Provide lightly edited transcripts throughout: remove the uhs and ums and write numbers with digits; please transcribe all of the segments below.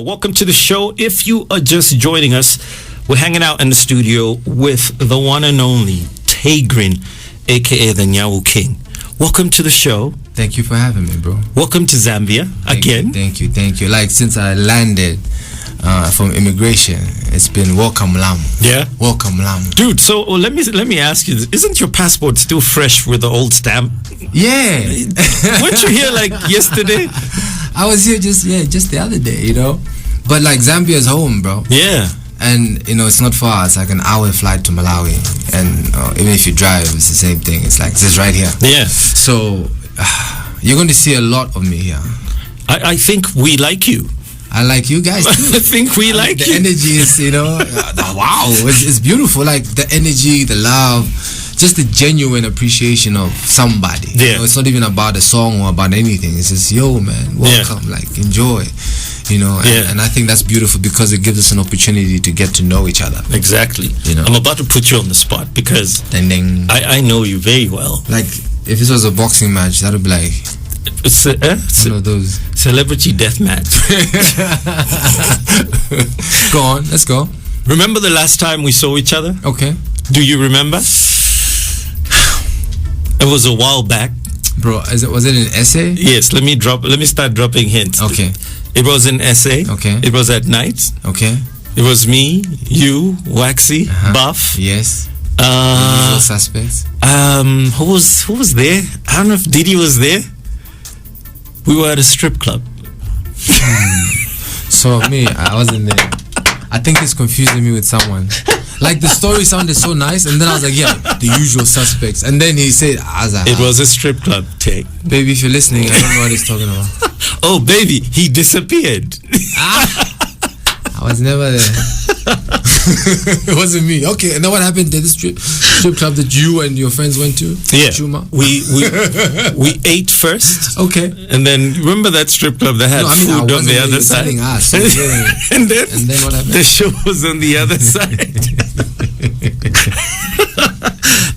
Welcome to the show. If you are just joining us, we're hanging out in the studio with the one and only TayGrin, aka the Nyawu King. Welcome to the show. Thank you for having me, bro. Welcome to Zambia again. Thank you. Like, since I landed from immigration, it's been welcome lam. Yeah, welcome lam, dude. So let me ask you: isn't your passport still fresh with the old stamp? Yeah. Weren't you here like yesterday? I was here just the other day, you know. But like, Zambia's home, bro. Yeah. And you know, it's not far. It's like an hour flight to Malawi, and even if you drive, it's the same thing. It's like just right here. Yeah. So you're going to see a lot of me here. I think we like you. I like you guys too. I think we like the you. energy is, you know, wow, it's beautiful. Like the energy, the love, just the genuine appreciation of somebody. Yeah. You know, it's not even about a song or about anything. It's just, yo, man, welcome, like enjoy. You know, and I think that's beautiful because it gives us an opportunity to get to know each other. Exactly. You know, I'm about to put you on the spot because ding, ding. I know you very well. Like, if this was a boxing match, that would be like it's one of those celebrity death match. Go on, let's go. Remember the last time we saw each other? Okay. Do you remember? It was a while back. Bro, was it an essay? Yes, let me start dropping hints. Okay. It was an essay. Okay. It was at night. Okay. It was me, you, Waxy, Buff. Yes. Usual suspects. Who was there? I don't know if Didi was there. We were at a strip club. So me, I wasn't there. I think it's confusing me with someone. Like, the story sounded so nice, and then I was like, yeah, the usual suspects. And then he said, it was a strip club, Tay. Baby, if you're listening, I don't know what he's talking about. Oh, baby, he disappeared. I was never there. It wasn't me. Okay, and then what happened to the strip club that you and your friends went to? Yeah, Chuma? we ate first. Okay, and then remember that strip club that had food on the other side. Us, and then what happened? The show was on the other side.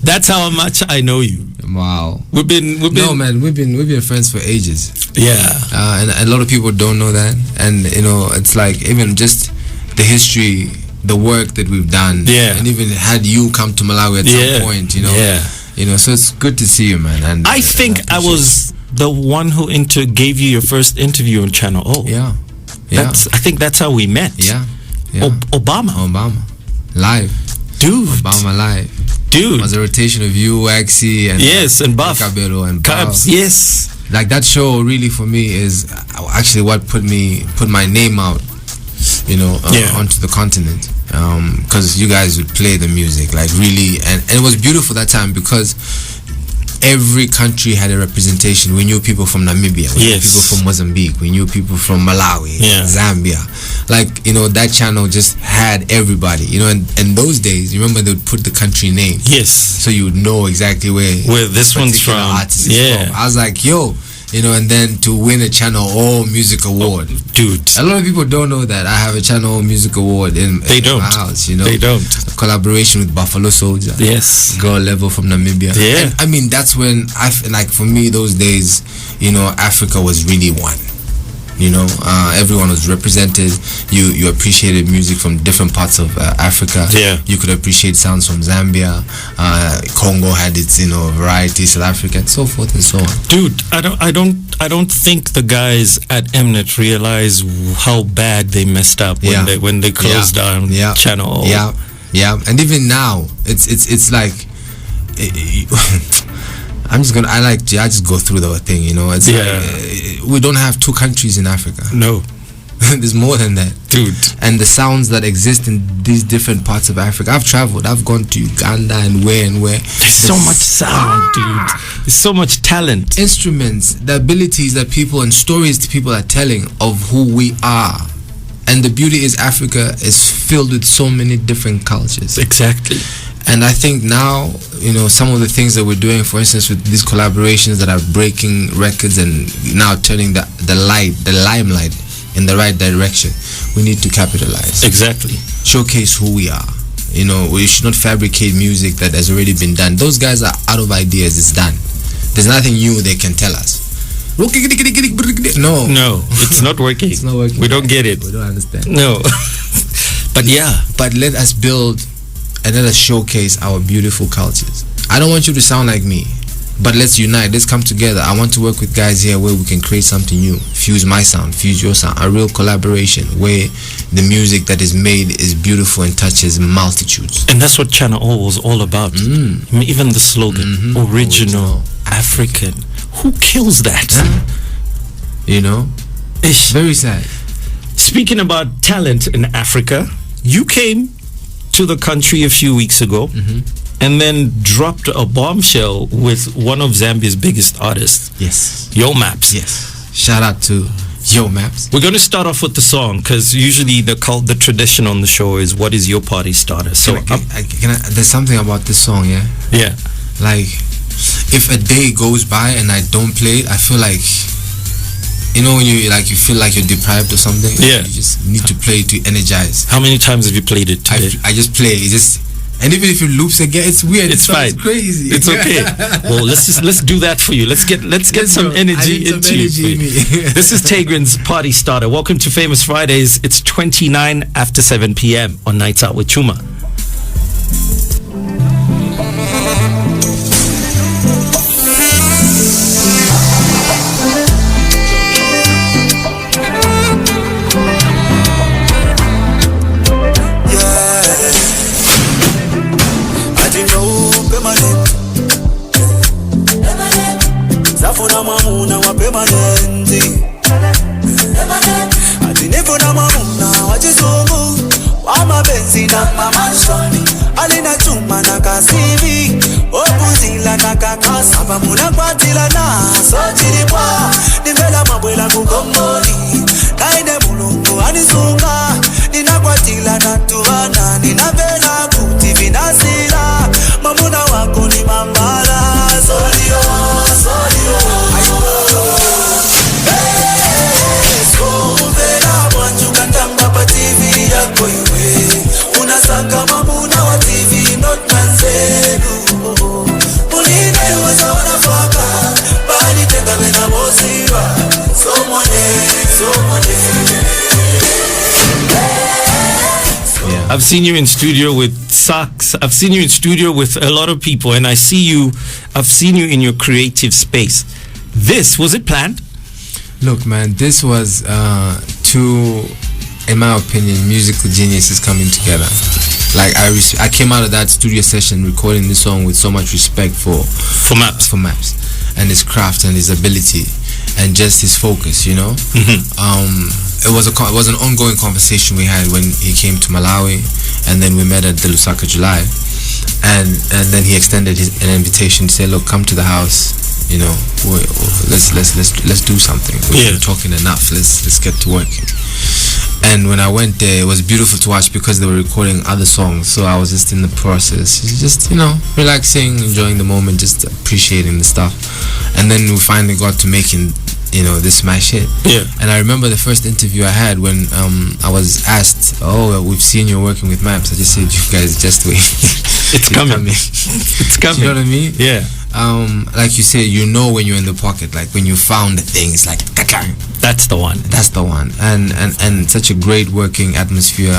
That's how much I know you. Wow. We've been no, man, we've been friends for ages. Yeah. And a lot of people don't know that, and you know, it's like even just the history, the work that we've done. Yeah. And even had you come to Malawi at some point, you know. Yeah. You know, so it's good to see you, man. And I think I was the one who gave you your first interview on Channel O. Yeah. I think that's how we met. Yeah. Obama. Live. Dude. Obama live. Dude. It was a rotation of you, Waxy, and and Buff. And Cubs, yes. Like, that show really for me is actually what put my name out, you know, onto the continent. Because you guys would play the music, like, really, and it was beautiful that time because every country had a representation. We knew people from Namibia, we knew people from Mozambique, we knew people from Malawi, Zambia. Like, you know, that channel just had everybody, you know, and those days, you remember they would put the country name. Yes. So you would know exactly where this one's from. Artist is from. I was like, yo, you know, and then to win a Channel O Music Award. Dude. A lot of people don't know that I have a Channel O Music Award in my house, you know. They don't. A collaboration with Buffalo Soldier. Yes. Girl Level from Namibia. Yeah. And, I mean, that's when, like, for me, those days, you know, Africa was really one. You know, everyone was represented. You appreciated music from different parts of Africa. Yeah. You could appreciate sounds from Zambia. Congo had its, you know, variety. South Africa, and so forth and so on. Dude, I don't think the guys at Mnet realize how bad they messed up when they closed down Channel O. Yeah. And even now, it's like. I just go through the thing, you know. It's like, we don't have two countries in Africa. No. There's more than that, dude. And the sounds that exist in these different parts of Africa. I've traveled. I've gone to Uganda and where. There's so much sound, dude. There's so much talent. Instruments, the abilities that people and stories that people are telling of who we are. And the beauty is Africa is filled with so many different cultures. Exactly. And I think now, you know, some of the things that we're doing, for instance, with these collaborations that are breaking records and now turning the limelight in the right direction, we need to capitalize. Exactly. Showcase who we are. You know, we should not fabricate music that has already been done. Those guys are out of ideas. It's done. There's nothing new they can tell us. No, it's not working. It's not working. We don't get it. We don't understand. No. But let us build and let us showcase our beautiful cultures. I don't want you to sound like me, but let's unite. Let's come together. I want to work with guys here where we can create something new. Fuse my sound, fuse your sound. A real collaboration where the music that is made is beautiful and touches multitudes. And that's what Channel O was all about. I mean, even the slogan, original, African. Who kills that? You know? It's very sad. Speaking about talent in Africa, you came to the country a few weeks ago and then dropped a bombshell with one of Zambia's biggest artists. Yes. Yo Maps. Yes. Shout out to Yo Maps. We're going to start off with the song because usually the tradition on the show is what is your party starter. So there's something about this song, yeah? Yeah. Like, if a day goes by and I don't play it, I feel like, you know, when you feel like you're deprived or something. Yeah. You just need to play to energize. How many times have you played it today? I just play. And even if it loops again, it's weird. It's fine. It's crazy. It's okay. Well, let's do that for you. Let's get some energy into you. This is TayGrin's Party Starter. Welcome to Famous Fridays. It's 29 after 7 p.m. on Nights Out with Chuma. I've seen you in studio with Sax. I've seen you in studio with a lot of people, and I've seen you in your creative space. Was it planned? Look, man, this was two, in my opinion, musical geniuses coming together. Like I came out of that studio session recording this song with so much respect for Maps and his craft and his ability and just his focus, you know. It was an ongoing conversation we had when he came to Malawi, and then we met at the Lusaka July, and then he extended an invitation to say, look, come to the house, you know, let's do something. We've been talking enough. Let's get to work. And when I went there, it was beautiful to watch because they were recording other songs. So I was just in the process, just, you know, relaxing, enjoying the moment, just appreciating the stuff. And then we finally got to making, you know, this smash hit. Yeah. And I remember the first interview I had when I was asked, we've seen you working with Maps. I just said, you guys just wait. It's coming. It's coming. You know what I mean? Yeah. Like you say, you know when you're in the pocket, like when you found the thing, it's like, that's the one. That's the one. And such a great working atmosphere.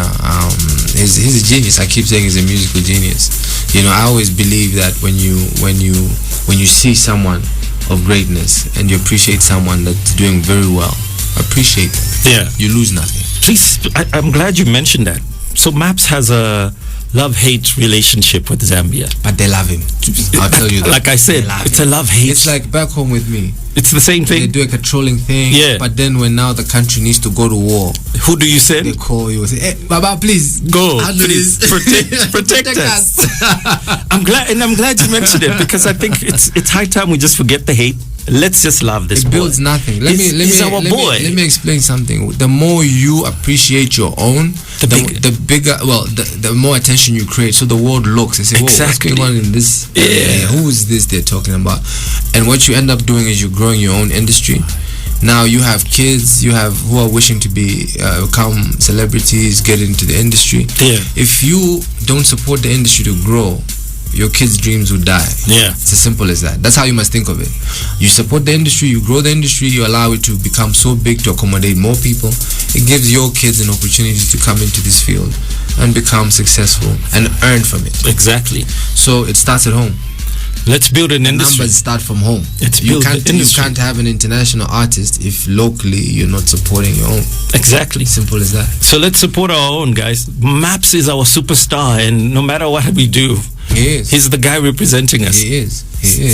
He's a genius. I keep saying he's a musical genius. You know, I always believe that when you see someone of greatness and you appreciate someone that's doing very well, appreciate them. Yeah. You lose nothing. Please, I'm glad you mentioned that. So Maps has a love-hate relationship with Zambia. But they love him. I'll tell you that. Like I said, it's a love-hate. It's like back home with me. It's the same thing. They do a controlling thing. Yeah. But then when now the country needs to go to war, who do you send? They call you and say, hey, Baba, please go. Please protect us. I'm glad you mentioned it, because I think it's high time we just forget the hate. Let's just love this boy. It builds nothing. He's our boy. Let me explain something. The more you appreciate your own, the more attention you create. So the world looks and say, exactly. What's going on in this area? Who is this they're talking about? And what you end up doing is you're growing your own industry. Now you have kids who are wishing to become celebrities, get into the industry. Yeah. If you don't support the industry to grow, your kids' dreams would die. Yeah. It's as simple as that. That's how you must think of it. You support the industry, you grow the industry, you allow it to become so big to accommodate more people. It gives your kids an opportunity to come into this field and become successful and earn from it. Exactly. So it starts at home. Let's build an industry. Numbers start from home. You can't have an international artist if locally you're not supporting your own. Exactly. Simple as that. So let's support our own, guys. Maps is our superstar, and no matter what we do, he's the guy representing us. He is.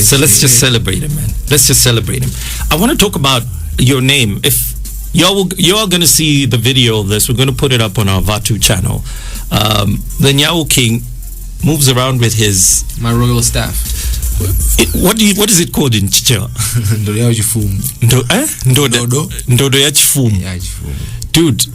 So let's just celebrate him, man. Let's just celebrate him. I want to talk about your name. If you're going to see the video of this, we're going to put it up on our Vathu channel. The Nyao King moves around with my royal staff. What is it called in Chichewa? Ndodo ya chifumu. Dude,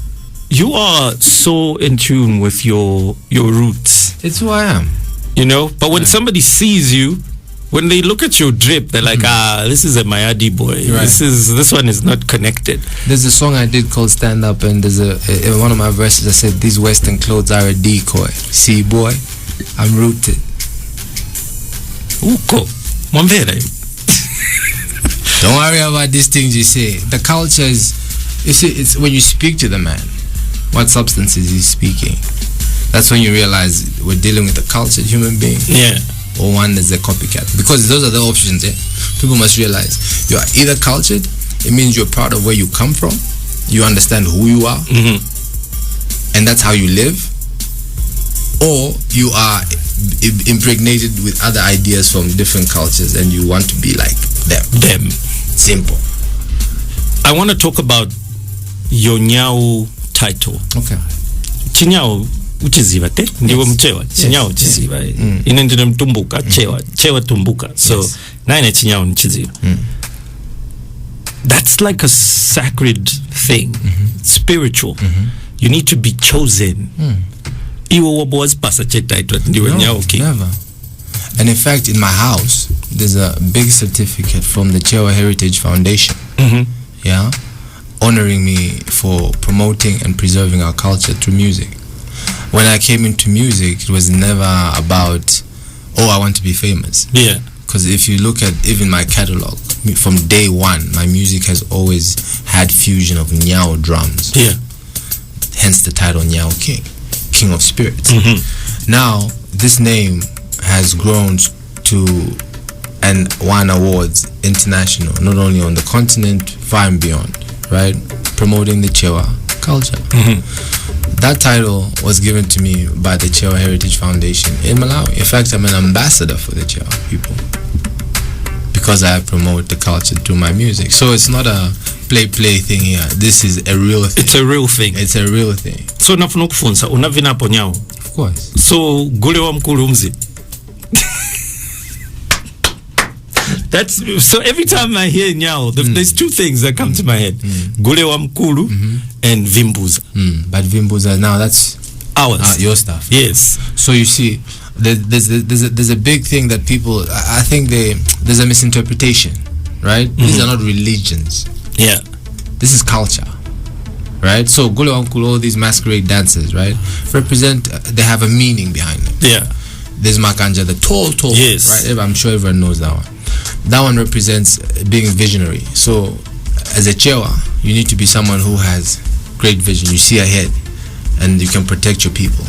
you are so in tune with your roots. It's who I am. You know, but when somebody sees you, when they look at your drip, they're like, this is a Mayadi boy. Right. This one is not connected. There's a song I did called Stand Up, and there's in one of my verses I said, these Western clothes are a decoy. See, boy, I'm rooted. Uko. Don't worry about these things you say. The culture is, you see, it's when you speak to the man, what substance is he speaking? That's when you realize we're dealing with a cultured human being. Yeah. Or one that's a copycat. Because those are the options, People must realize you are either cultured, it means you're proud of where you come from, you understand who you are, and that's how you live, or you are impregnated with other ideas from different cultures and you want to be like them. Simple. I want to talk about your Nyao title. Okay. Chinyao uchiziva te ndiwe mchewa chinyao chiziva ine ndine mtumbuka chewa tumbuka so naine chinyao nchiziva. That's like a sacred thing, spiritual. You need to be chosen. Never. And in fact, in my house, there's a big certificate from the Chewa Heritage Foundation, honoring me for promoting and preserving our culture through music. When I came into music, it was never about, I want to be famous. Yeah. Because if you look at even my catalog, from day one, my music has always had fusion of Nyao drums. Yeah. Hence the title Nyao King of Spirits. Now, this name has grown to and won awards international, not only on the continent, far and beyond, right? Promoting the Chewa culture. That title was given to me by the Chewa Heritage Foundation in Malawi. In fact, I'm an ambassador for the Chewa people because I promote the culture through my music. So it's not a play thing here. This is a real thing. It's a real thing. It's a real thing. So nafuna kufunza unavina hapo Nyao. Of course. So gule wa mkulu mzi. That's so every time I hear Nyao, there's two things that come to my head. Gule wa mkulu and Vimbuza. But Vimbuza now that's ours. Your stuff. Yes. So you see, there's a big thing that people, I think there's a misinterpretation, right? These are not religions. Yeah. This is culture, right? So Gule wa mkulu, all these masquerade dances, right, represent, they have a meaning behind them. Yeah. There's Makanja, the tall yes. one, right? I'm sure everyone knows that one. That one represents being visionary. So as a Chewa, you need to be someone who has great vision. You see ahead and you can protect your people.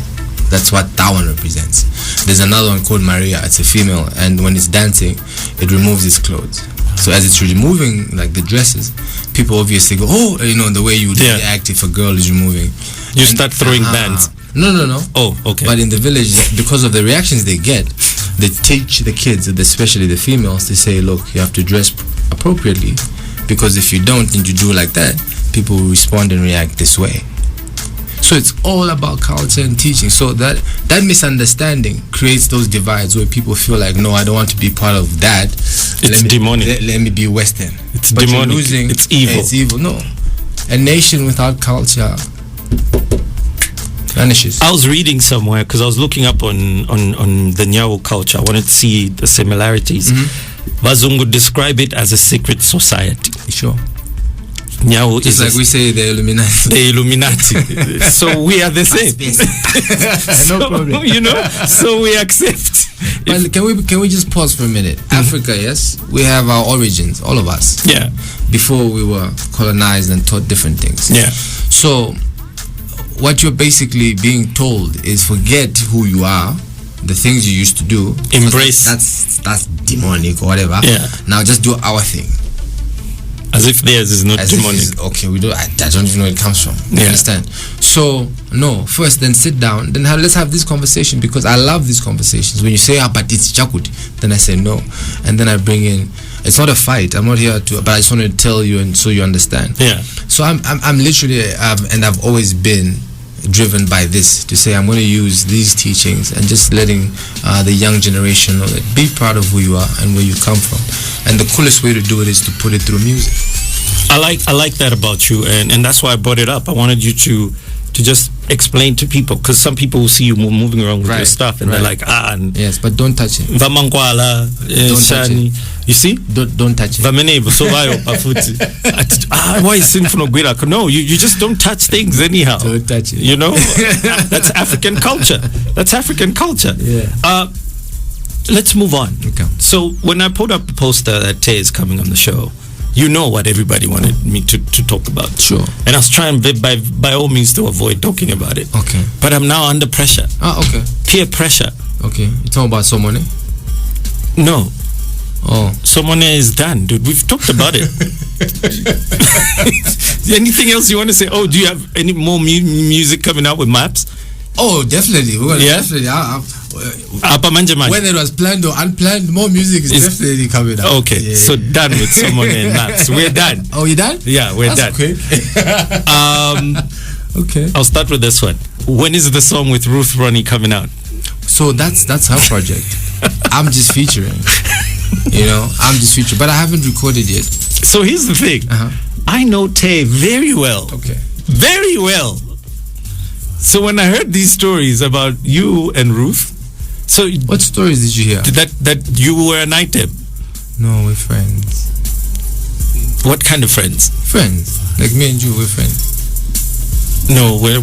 That's what that one represents. There's another one called Maria. It's a female, and when it's dancing, it removes its clothes. So as it's removing like the dresses, people obviously go, the way you react if a girl is removing. You start throwing bands. No. Oh, okay. But in the village, because of the reactions they get, they teach the kids, especially the females, they say, look, you have to dress appropriately, because if you don't and you do like that, people will respond and react this way. So it's all about culture and teaching. So that misunderstanding creates those divides where people feel like, no, I don't want to be part of that. It's demonic. Let me be Western. It's demonic. It's evil. It's evil. No. A nation without culture vanishes. I was reading somewhere because I was looking up on the Nyao culture. I wanted to see the similarities. Vazungu describe it as a secret society. Sure. Nyao is like we say the Illuminati. The Illuminati. So we are the same. No problem. So we accept. But can we just pause for a minute? Africa, yes, we have our origins, all of us. Yeah. Before we were colonized and taught different things. Yeah. So, what you're basically being told is forget who you are, the things you used to do. Embrace. That's demonic or whatever. Yeah. Now just do our thing. As if theirs is not demonic. Okay, we do. I don't even know where it comes from. You understand? So no. First, then sit down. Then let's have this conversation, because I love these conversations. When you say, but it's Chakut, then I say no, and then I bring in. It's not a fight. I'm not here to. But I just want to tell you, and so you understand. Yeah. So I'm literally, and I've always been driven by this, to say I'm going to use these teachings and just letting the young generation know that be proud of who you are and where you come from, and the coolest way to do it is to put it through music. I like that about you, and that's why I brought it up. I wanted you to just explain to people, because some people will see you moving around with your stuff and they're like, yes, but don't touch it. Don't touch it. You see? Don't touch it. Why is sin for no? No, you just don't touch things anyhow. Don't touch it. You know? That's African culture. That's African culture. Yeah. Let's move on. Okay. So when I put up the poster that Tay is coming on the show, you know what everybody wanted me to talk about. Sure. And I was trying by all means to avoid talking about it. Okay. But I'm now under pressure. Okay. Peer pressure. Okay. You talking about Somone? No. Oh. Somone is done, dude. We've talked about it. Anything else you want to say? Oh, do you have any more music coming out with Maps? Oh, definitely. Definitely. When it was planned or unplanned, more music is definitely coming out. Okay, so done with someone and Maps. We're done. Oh, you done? Yeah, we're That's done. Quick. Okay. I'll start with this one. When is the song with Ruth Ronnie coming out? So that's her project. I'm just featuring. I'm just featuring, but I haven't recorded yet. So here's the thing. I know Tay very well. Okay. Very well. So when I heard these stories about you and Ruth, so what stories did you hear? That you were an item? No, we're friends. What kind of friends? Friends, like me and you, we're friends. No, we're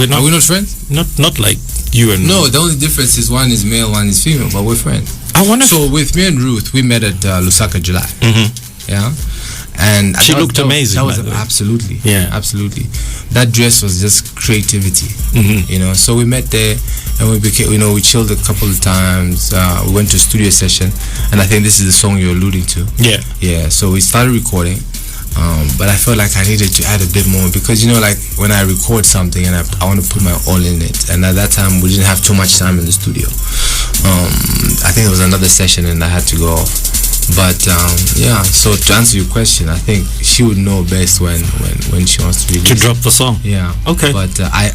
not. Are we not friends? Not like you and. No, the only difference is one is male, one is female, but we're friends. So with me and Ruth, we met at Lusaka, July. Mm-hmm. Yeah. And she looked amazing. That was absolutely, absolutely. That dress was just creativity, So we met there, and we became, we chilled a couple of times. We went to a studio session, and I think this is the song you're alluding to. Yeah. So we started recording, but I felt like I needed to add a bit more, because like when I record something and I want to put my all in it, and at that time we didn't have too much time in the studio. I think it was another session, and I had to go off. But so to answer your question, I think she would know best when she wants to release. To drop the song. Yeah. Okay. But I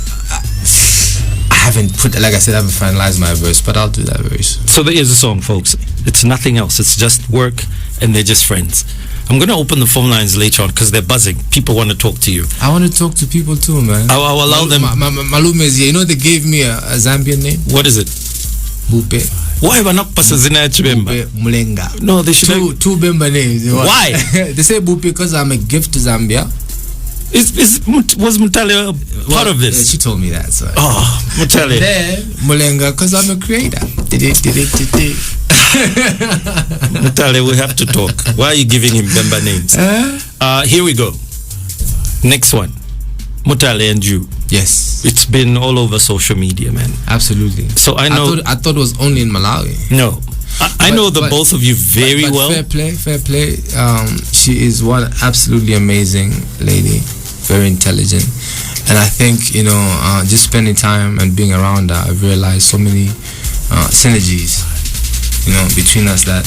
haven't put, like I said, I haven't finalized my verse, but I'll do that very soon. So there is a song, folks. It's nothing else. It's just work, and they're just friends. I'm going to open the phone lines later on because they're buzzing. People want to talk to you. I want to talk to people too, man. I'll allow them. Malume is here. They gave me a Zambian name. What is it? Bupe. Why am I not passing Zina Chibemba? Mulenga. No, they should two Bemba names. Why? They say Bupe because I'm a gift to Zambia. Was Mutale part of this? She told me that. So. Oh, Mutale. Then Mulenga because I'm a creator. Mutale, we have to talk. Why are you giving him Bemba names? Here we go. Next one. Mutale and you. Yes. It's been all over social media, man. Absolutely. So I know. I thought it was only in Malawi. No. I know the both of you very well. Fair play. She is one absolutely amazing lady. Very intelligent. And I think, just spending time and being around her, I've realized so many synergies, between us that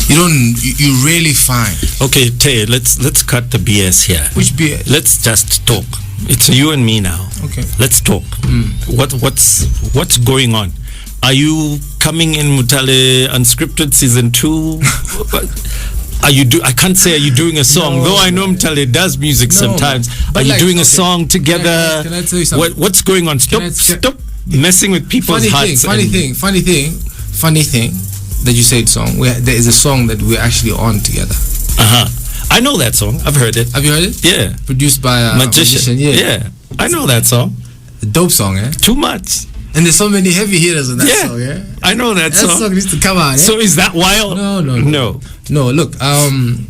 you rarely find. Okay, Tay, let's cut the BS here. Which BS? Let's just talk. It's you and me now. Okay. Let's talk. What's going on? Are you coming in Mutale Unscripted season 2? I can't say are you doing a song, though I know Mutale does music sometimes. Are you doing a song together? Can I tell you something? What's going on? Stop messing with people's hearts. Funny thing that you said song. There is a song that we're actually on together. I know that song. I've heard it. Have you heard it? Yeah. Produced by a magician. Yeah. I know that song. A dope song, eh? Too much. And there's so many heavy hitters on that song, yeah? I know that song. That song needs to come out, So is that wild? No. No, look,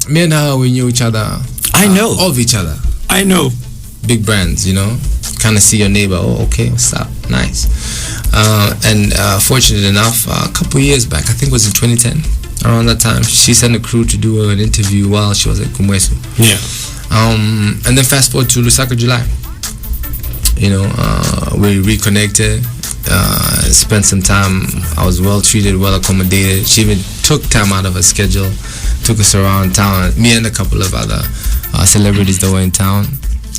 me and her, we knew each other. I know. Of each other. I know. Big brands, you know? Kind of see your neighbor. Oh, okay, what's up? Nice. And fortunate enough, a couple years back, I think it was in 2010, around that time, she sent a crew to do an interview while she was at Kumwesu. Yeah. And then fast forward to Lusaka July. You know, we reconnected, spent some time. I was well treated, well accommodated. She even took time out of her schedule, took us around town, me and a couple of other celebrities that were in town.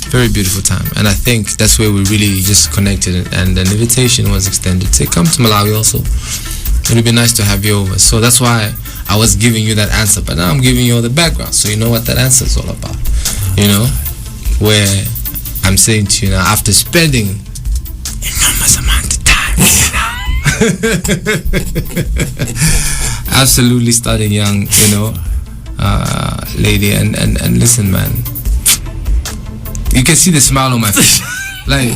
Very beautiful time. And I think that's where we really just connected, and an invitation was extended to come to Malawi also. It would be nice to have you over. So that's why I was giving you that answer, but now I'm giving you all the background, so you know what that answer is all about. You know, where I'm saying to you now, after spending enormous amount of time, absolutely starting young, you know, lady, and listen, man, you can see the smile on my face. Like,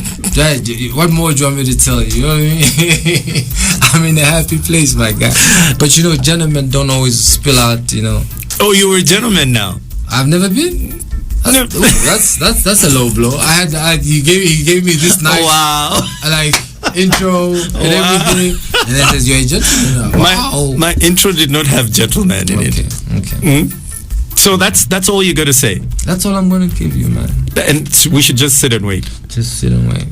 what more do you want me to tell you? You know what I mean? I'm in a happy place, my guy. But you know, gentlemen don't always spill out, you know. Oh, you were a gentleman now? I've never been. That's a low blow. He gave me this nice like intro and everything, and then says you're a gentleman. Wow. My intro did not have gentleman in it. Okay. So that's all you're gonna say. That's all I'm gonna give you, man. And we should just sit and wait. Just sit and wait.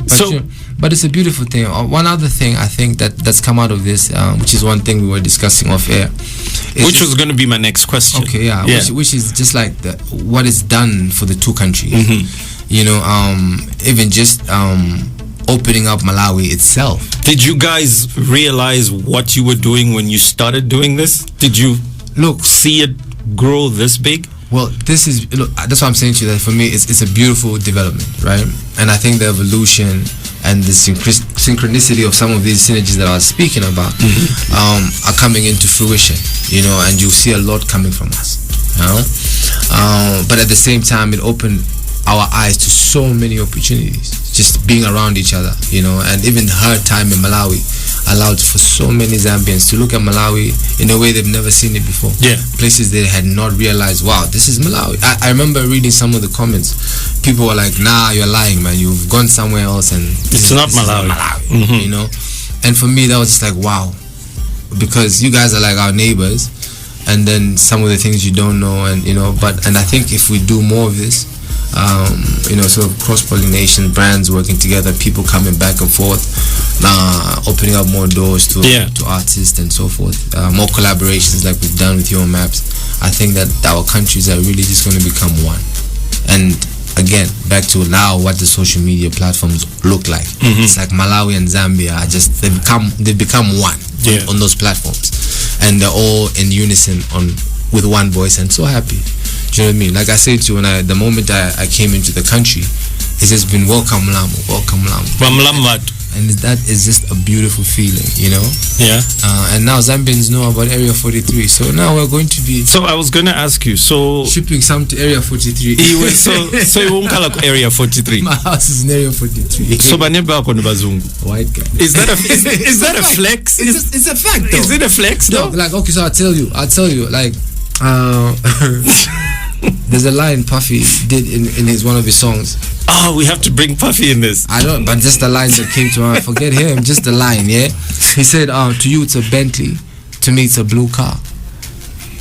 But it's a beautiful thing. One other thing I think that's come out of this, which is one thing we were discussing off air, which was going to be my next question. Okay, yeah. Which is just like what is done for the two countries. Mm-hmm. You know, even just opening up Malawi itself. Did you guys realize what you were doing when you started doing this? Did you see it grow this big? Well, that's what I'm saying to you, that for me it's a beautiful development, right? And I think the evolution and the synchronicity of some of these synergies that I was speaking about are coming into fruition, you know, and you see a lot coming from us, you know? But at the same time, it opened our eyes to so many opportunities, just being around each other, you know, and even her time in Malawi allowed for so many Zambians to look at Malawi in a way they've never seen it before. Yeah. Places they had not realized, wow, this is Malawi. I remember reading some of the comments. People were like, nah, you're lying, man. You've gone somewhere else and it's not Malawi. Mm-hmm. You know? And for me, that was just like, wow. Because you guys are like our neighbors, and then some of the things you don't know, and you know, and I think if we do more of this, you know, sort of cross-pollination, brands working together, people coming back and forth, opening up more doors to artists and so forth, more collaborations like we've done with Your Maps. I think that our countries are really just going to become one. And again, back to now what the social media platforms look like. It's like Malawi and Zambia are just they've become one on those platforms, and they're all in unison with one voice, and so happy. Do you know what I mean? Like I said to you, the moment I came into the country, it's just been welcome Lamu. And that is just a beautiful feeling, you know? Yeah. And now Zambians know about Area 43. So now we're going to be... So I was going to ask you, shipping some to Area 43. So you won't call it Area 43? My house is in Area 43. So White guy. Is that a flex? It's a fact, though. Is it a flex, though? Like, okay, so I'll tell you, like... there's a line Puffy did in one of his songs. Oh, we have to bring Puffy in this. I don't, but just the line that came to mind. Forget him, just the line, yeah? He said, to you it's a Bentley, to me it's a blue car.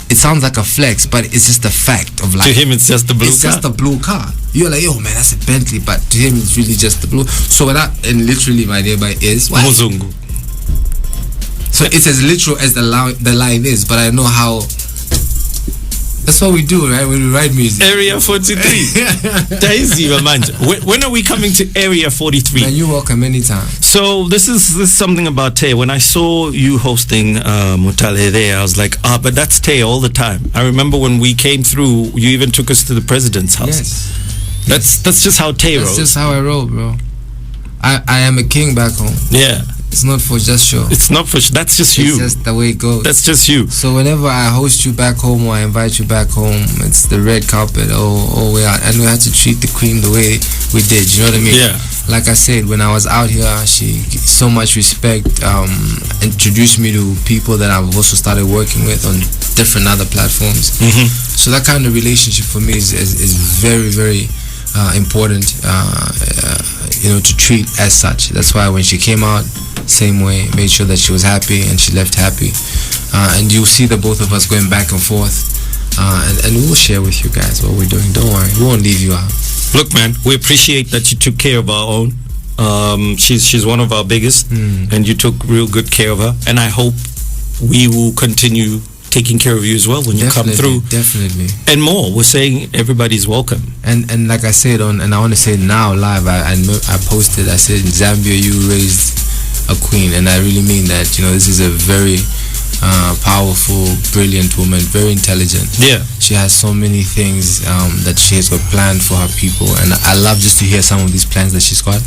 It sounds like a flex, but it's just a fact of life. To him it's just a blue car? It's just a blue car. You're like, yo man, that's a Bentley, but to him it's really just the blue. So and literally my neighbor is... Muzungu. So it's as literal as the line is, but I know how... That's what we do, right? When we write music. Area 43. When are we coming to Area 43? Man, you're welcome anytime. So this is something about Tay. When I saw you hosting Mutale there, I was like, but that's Tay all the time. I remember when we came through, you even took us to the president's house. Yes. That's just how Tay rolls. That's just how I roll, bro. I am a king back home. Yeah. It's not for just show. It's not for that's just you. It's just the way it goes. That's just you. So whenever I host you back home or I invite you back home, it's the red carpet. Oh, we are, and we had to treat the queen the way we did. You know what I mean? Yeah. like I said, when I was out here, she so much respect. Introduced me to people that I've also started working with on different other platforms. So that kind of relationship for me is very, very important. To treat as such. That's why when she came out, same way, made sure that she was happy and she left happy. And you'll see the both of us going back and forth. And we'll share with you guys what we're doing. Don't worry, we won't leave you out. Look, man, we appreciate that you took care of our own. She's one of our biggest, and you took real good care of her. And I hope we will continue taking care of you as well when you come through. Definitely. And more. We're saying everybody's welcome. And like I said and I want to say it now live. I posted. I said in Zambia you raised a queen, and I really mean that. This is a very powerful, brilliant woman, very intelligent. Yeah, she has so many things that she has got planned for her people, and I love just to hear some of these plans that she's got.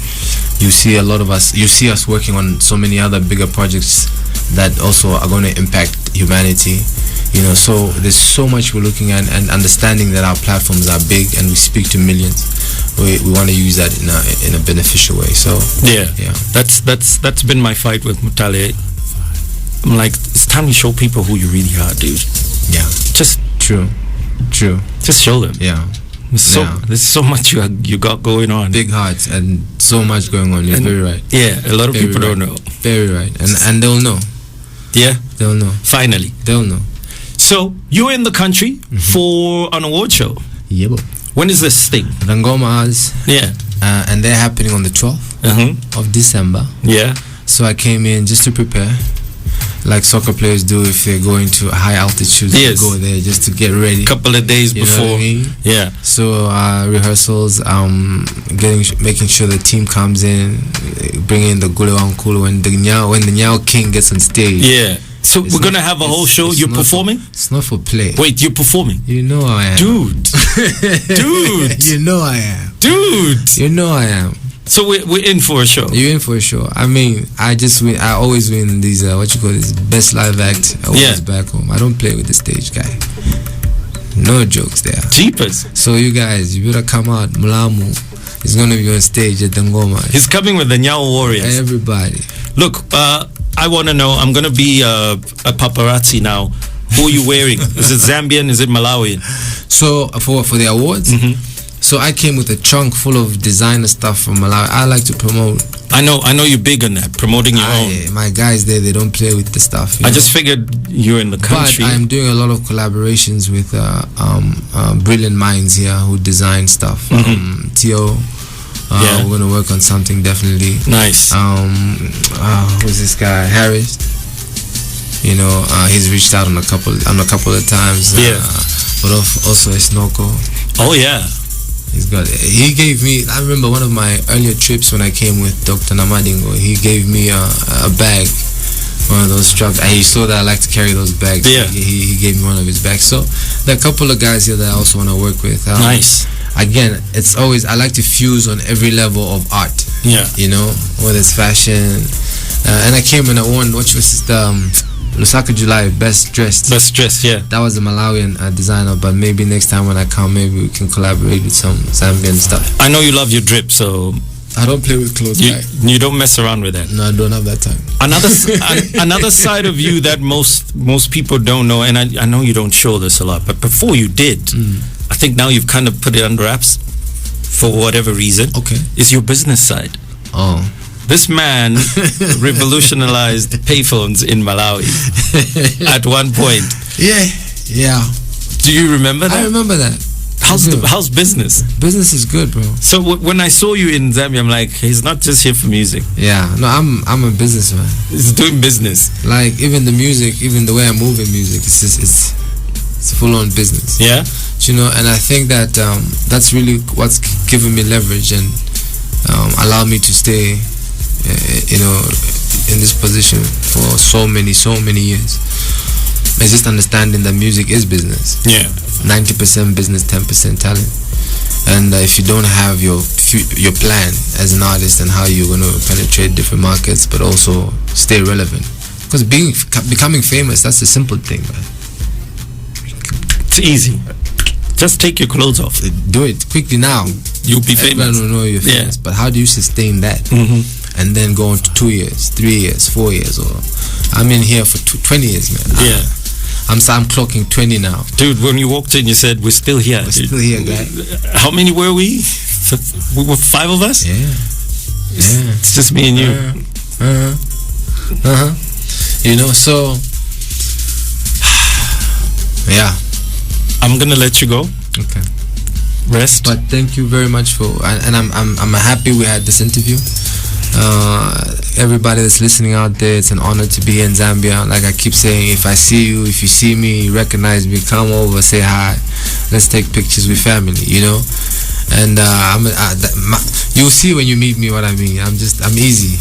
You see us working on so many other bigger projects that also are going to impact humanity. So there's so much we're looking at, and understanding that our platforms are big and we speak to millions. We want to use that in a beneficial way. So yeah. That's been my fight with Mutale. I'm like, it's time to show people who you really are, dude. Yeah. Just true. Just show them. Yeah. There's so much you got going on. Big hearts and so much going on. You're very right. Yeah, a lot of people don't know. Very right. And they'll know. Yeah? They'll know. Finally. They'll know. So, you're in the country for an award show. Yeah, bro. When is this thing? Rangomas. Yeah. And they're happening on the 12th of December. Yeah. So I came in just to prepare, like soccer players do if they're going to high altitudes. Yes. Go there just to get ready. Couple of days before. Know what I mean? Yeah. So rehearsals, making sure the team comes in, bringing in the Gule Wankulu when the Nyao King gets on stage. Yeah. So we're going to have a whole show. You're performing? It's not for play. Wait, you're performing? You know I am. Dude. You know I am. Dude. You know I am. So we're in for a show. You're in for a show. I mean, I always win these, best live act awards back home. I don't play with the stage guy. No jokes there. Jeepers. So you guys, you better come out. Mulamu is going to be on stage at Dangoma. He's coming with the Nyao Warriors. Everybody. Look, I want to know, I'm going to be a paparazzi now. Who are you wearing? Is it Zambian? Is it Malawian? So for the awards, so I came with a trunk full of designer stuff from Malawi. I like to promote. I know you're big on that, promoting your own. My guys there, they don't play with the stuff. I just figured you're in the country. But I'm doing a lot of collaborations with brilliant minds here who design stuff. Tio. We're gonna work on something definitely. Nice. Who's this guy? Harris. He's reached out on a couple of times. But also Esnoko. Oh yeah. He gave me. I remember one of my earlier trips when I came with Dr. Namadingo. He gave me a bag, one of those straps. And he saw that I like to carry those bags. Yeah. He gave me one of his bags. So there are a couple of guys here that I also want to work with. Nice. Again, it's always, I like to fuse on every level of art. Yeah. Whether it's fashion. And I came and I won, which was the Lusaka July Best Dressed. Best Dressed, yeah. That was a Malawian designer, but maybe next time when I come, maybe we can collaborate with some Zambian stuff. I know you love your drip, so... I don't play with clothes, you don't mess around with that. No, I don't have that time. Another side of you that most people don't know, and I know you don't show this a lot, but before you did, I think now you've kind of put it under wraps for whatever reason. Okay. Is your business side. Oh. This man revolutionized payphones in Malawi at one point. Yeah. Do you remember that? I remember that. How's business? Business is good, bro. So when I saw you in Zambia, I'm like, he's not just here for music. Yeah, no, I'm a businessman. He's doing business. Like even the music, even the way I move in music, it's full on business. Yeah. And I think that that's really what's given me leverage and allowed me to stay, in this position for so many years. It's just understanding that music is business. Yeah. 90% business, 10% talent. And if you don't have your plan as an artist and how you're going to penetrate different markets, but also stay relevant. Because becoming famous, that's a simple thing, man. It's easy. Just take your clothes off. Do it quickly now. you'll be famous. Everyone will know you're famous. But how do you sustain that? And then go on to 2 years, 3 years, 4 years, or I'm in here for 20 years, man. I'm clocking 20 now. Dude, when you walked in, you said, we're still here. We're still here, guy. How many were we? We were 5 of us? Yeah. It's just me and you. You know, so... yeah. I'm going to let you go. Okay. Rest. But thank you very much for... And I'm happy we had this interview. Everybody that's listening out there, it's an honor to be here in Zambia. Like I keep saying, if I see you, if you see me, recognize me, come over, say hi, let's take pictures with family, you know. And you'll see when you meet me what I mean. I'm easy.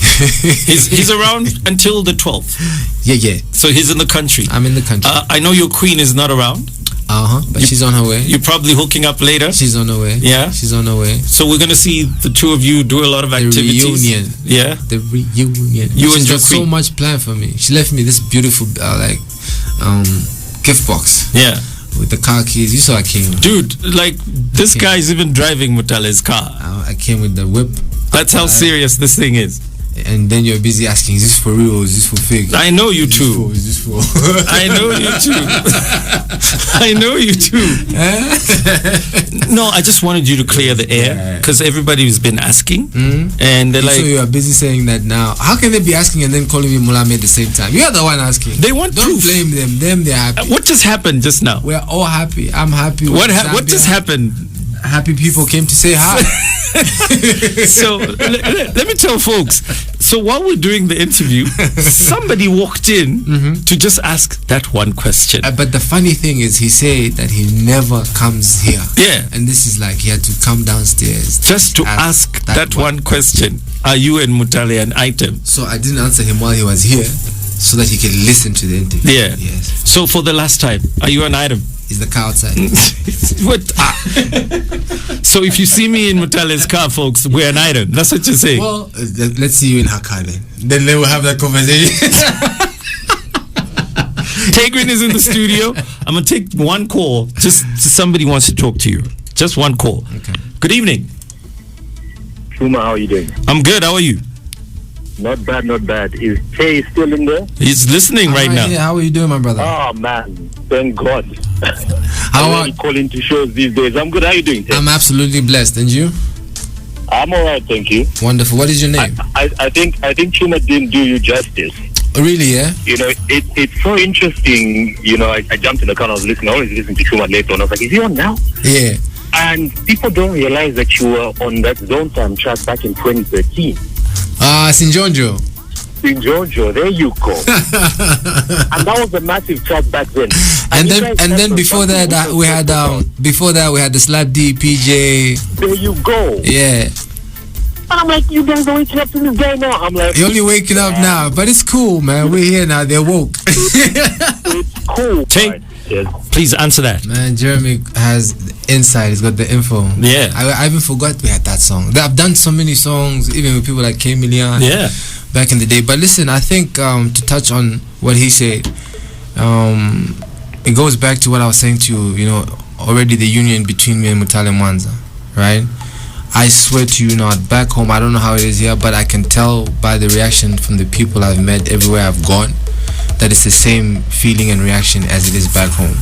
He's around until the 12th. Yeah. So he's in the country. I'm in the country. I know your queen is not around. But she's on her way. You're probably hooking up later. She's on her way. Yeah, she's on her way. So we're gonna see the two of you do a lot of activities. The reunion. Yeah, the reunion. You and your queen. So much planned for me. She left me this beautiful gift box. Yeah, with the car keys. You saw I came. Dude, like this guy's even driving Mutale's car. I came with the whip. That's how serious this thing is. And then you're busy asking, is this for real or is this for fake? I know you too. Is this for? I know you too. I know you too. No, I just wanted you to clear the air because everybody's been asking, and they're like, so you are busy saying that now. How can they be asking and then calling me Mulame at the same time? You're the one asking. They want Don't proof. blame them. They're happy. What just happened just now? We're all happy. I'm happy. What just happened? Happy people came to say hi. So let me tell folks. So while we're doing the interview, somebody walked in to just ask that one question. But the funny thing is, he said that he never comes here. Yeah. And this is like he had to come downstairs just to ask that one question. Are you and Mutale an item? So I didn't answer him while he was here, so that he can listen to the interview. Yeah. Yes. So for the last time, are you an item? Is the car outside? What? So if you see me in Mutale's car, folks, we're an item. That's what you're saying. Well, let's see you in her car then. Then we'll have that conversation. TayGrin is in the studio. I'm going to take one call. Just somebody wants to talk to you. Just one call. Okay. Good evening. Shuma, how are you doing? I'm good. How are you? Not bad, not bad. Is Tay still in there? He's listening right now. Yeah, how are you doing, my brother? Oh, man. Thank God. How are you calling to shows these days? I'm good. How are you doing, Tay? I'm absolutely blessed. And you? I'm all right, thank you. Wonderful. What is your name? I think Shuma didn't do you justice. Really, yeah? You know, it's so interesting. You know, I jumped in the car and I was listening. I always listen to Shuma later on. I was like, is he on now? Yeah. And people don't realize that you were on that Zone Time track back in 2013. Sinjonjo. Sinjonjo, there you go. And that was a massive track back then. And then before that we had the Slap D PJ. There you go. Yeah. And I'm like, you guys are waking up to this guy now. I'm like, you're only waking up now, but it's cool, man. We're here now. They're woke. It's cool. Tay, please answer that. Man, Jeremy has the insight. He's got the info. Yeah. I even forgot we had that song. I've done so many songs, even with people like K Million. Yeah. Back in the day. But listen, I think to touch on what he said, it goes back to what I was saying to you. You know, already the union between me and Mutale Mwanza, right? I swear to you now, back home, I don't know how it is here, but I can tell by the reaction from the people I've met everywhere I've gone that it's the same feeling and reaction as it is back home.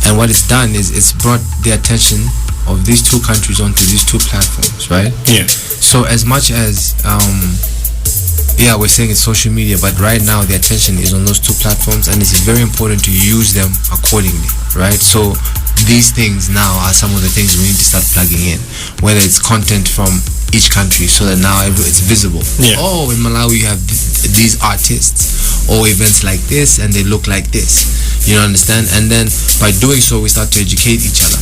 And what it's done is it's brought the attention of these two countries onto these two platforms, right? Yeah. So as much as we're saying it's social media, but right now the attention is on those two platforms, and it's very important to use them accordingly, right? So these things now are some of the things we need to start plugging in, whether it's content from each country, so that now it's visible. Yeah. Oh, in Malawi you have these artists or events like this, and they look like this. You understand? And then by doing so, we start to educate each other.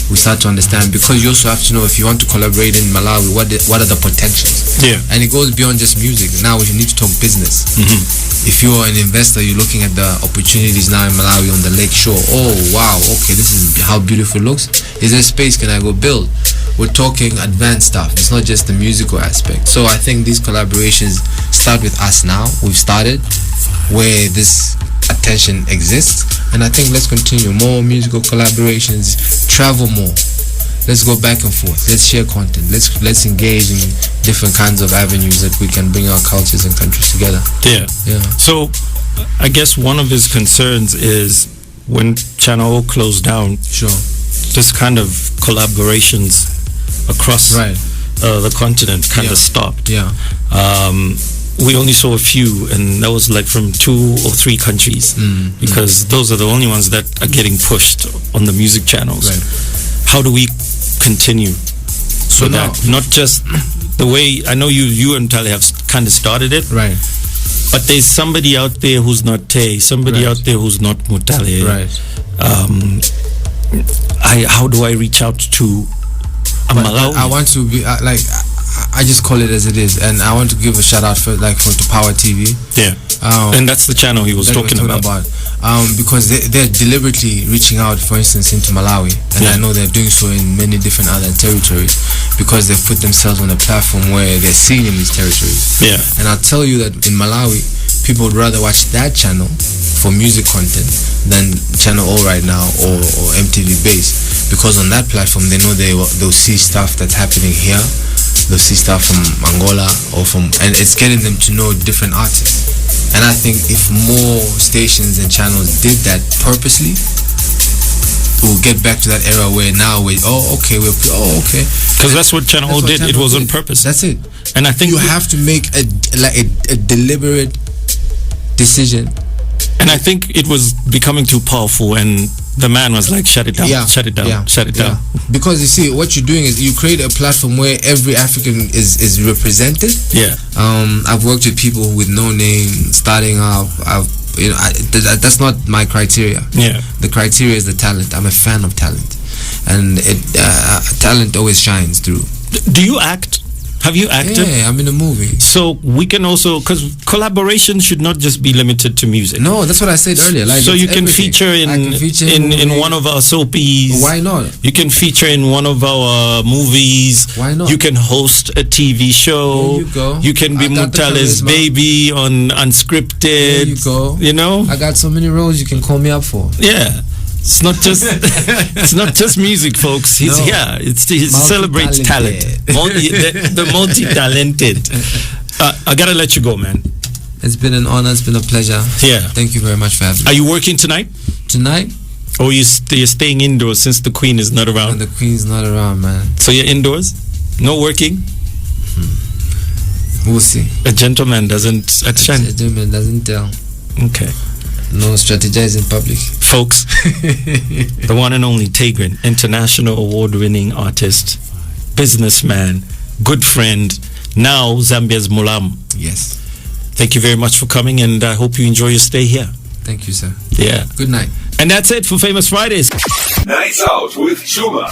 We start to understand, because you also have to know, if you want to collaborate in Malawi, what are the potentials? Yeah. And it goes beyond just music. Now we need to talk business. If you're an investor, you're looking at the opportunities now in Malawi on the lake shore. Oh wow, okay, this is how beautiful it looks. Is there space? Can I go build? We're talking advanced stuff. It's not just the musical aspect. So I think these collaborations start with us now. We've started where this attention exists, and I think let's continue more musical collaborations, travel more, let's go back and forth. Let's share content. Let's engage in different kinds of avenues that we can bring our cultures and countries together. Yeah. So I guess one of his concerns is when Channel O closed down, this kind of collaborations across the continent kind of stopped. We only saw a few, and that was like from 2 or 3 countries, because those are the only ones that are getting pushed on the music channels. How do we continue so that not just the way, I know you and Tale have kind of started it, but there's somebody out there who's not Tay, somebody out there who's not Mutale. How do I reach out to Malawi? I want to be I just call it as it is, and I want to give a shout out for Power TV. And that's the channel he was talking about. Because they're deliberately reaching out, for instance, into Malawi, and I know they're doing so in many different other territories, because they've put themselves on a platform where they're seen in these territories. And I'll tell you that in Malawi, people would rather watch that channel for music content than Channel O right now, or MTV Base, because on that platform they know they'll see stuff that's happening here. They'll see stuff from Angola and it's getting them to know different artists. And I think if more stations and channels did that purposely, we'll get back to that era where now because that's what Channel O did. It was on purpose. That's it. And I think you have to make a deliberate decision. And I think it was becoming too powerful, and the man was like, shut it down, shut it down. Because you see, what you're doing is you create a platform where every African is represented. I've worked with people with no name starting up. That's not my criteria. The criteria is the talent. I'm a fan of talent, and talent always shines through. Do you act? Have you acted? Yeah, I'm in a movie. So we can also, because collaboration should not just be limited to music. No, that's what I said earlier. So you can feature in one of our soapies. Why not? You can feature in one of our movies. Why not? You can host a TV show. There you go. You can be Mutale's baby on Unscripted. There you go. You know? I got so many roles you can call me up for. Yeah. It's not just music, folks. He celebrates talent. The multi-talented. I gotta let you go, man. It's been an honor. It's been a pleasure. Thank you very much for having me. Are you working tonight? Tonight? Or you're staying indoors since the Queen is not around? The Queen's not around, man. So you're indoors? No working? We'll see. A gentleman doesn't A gentleman doesn't tell. Okay. No strategize in public. Folks, the one and only TayGrin, international award-winning artist, businessman, good friend, now Zambia's Mulam. Yes. Thank you very much for coming, and I hope you enjoy your stay here. Thank you, sir. Yeah. Good night. And that's it for Famous Fridays. Nights Out with Chuma.